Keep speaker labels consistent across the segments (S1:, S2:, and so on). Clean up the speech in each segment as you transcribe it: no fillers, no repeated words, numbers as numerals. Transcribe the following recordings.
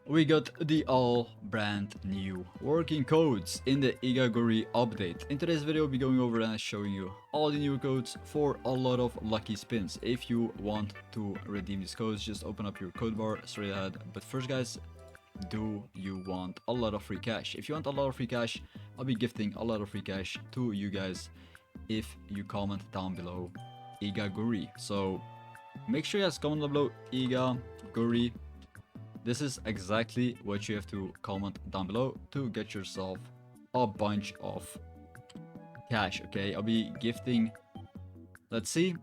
S1: We got the all brand new working codes in the IGAGURI update. In today's video, I'll be going over and showing you all the new codes for a lot of lucky spins. If you want to redeem these codes, just open up your code bar straight ahead. But first guys, do you want a lot of free cash? If you want a lot of free cash, I'll be gifting a lot of free cash to you guys if you comment down below IGAGURI. So make sure you guys comment down below IGAGURI. This is exactly what you have to comment down below to get yourself a bunch of cash. Okay, I'll be gifting, let's see,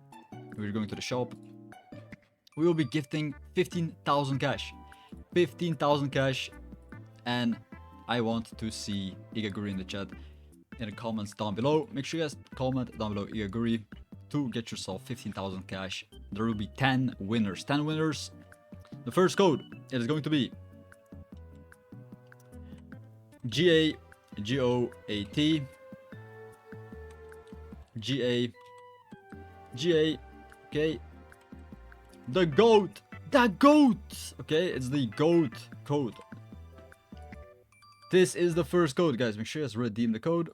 S1: we're going to the shop. We will be gifting 15,000 cash, 15,000 cash, and I want to see IGAGURI in the chat, in the comments down below. Make sure you guys comment down below IGAGURI to get yourself 15,000 cash. There will be 10 winners. The first code, it is going to be GAGOAT okay, the goat, okay, it's the goat code. This is the first code, guys. Make sure you guys redeem the code,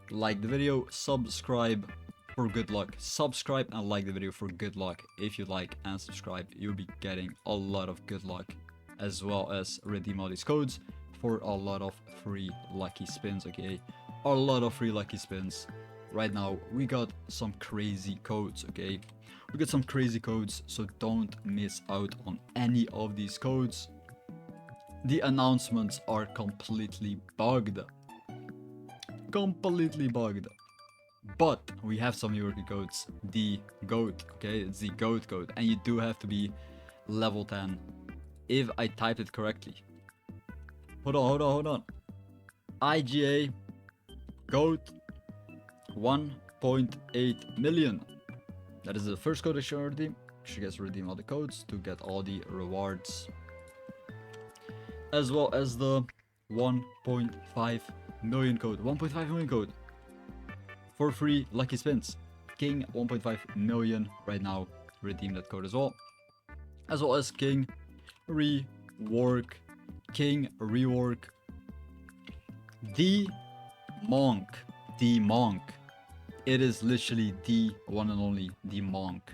S1: like the video, subscribe for good luck. Subscribe and like the video for good luck. If you like and subscribe, you'll be getting a lot of good luck, as well as redeem all these codes for a lot of free lucky spins. Okay, a lot of free lucky spins. Right now we got some crazy codes. Okay, we got some crazy codes, so don't miss out on any of these codes. The announcements are completely bugged, but we have some new working codes. The GOAT, okay, it's the GOAT code, and you do have to be level 10 if I typed it correctly. Hold on. IGA GOAT 1.8 million. That is the first code I should redeem. You should guys redeem all the codes to get all the rewards, as well as the 1.5 million code. 1.5 million code for free lucky spins. King 1.5 million right now. Redeem that code as well as King Rework. The Monk. It is literally the one and only the Monk.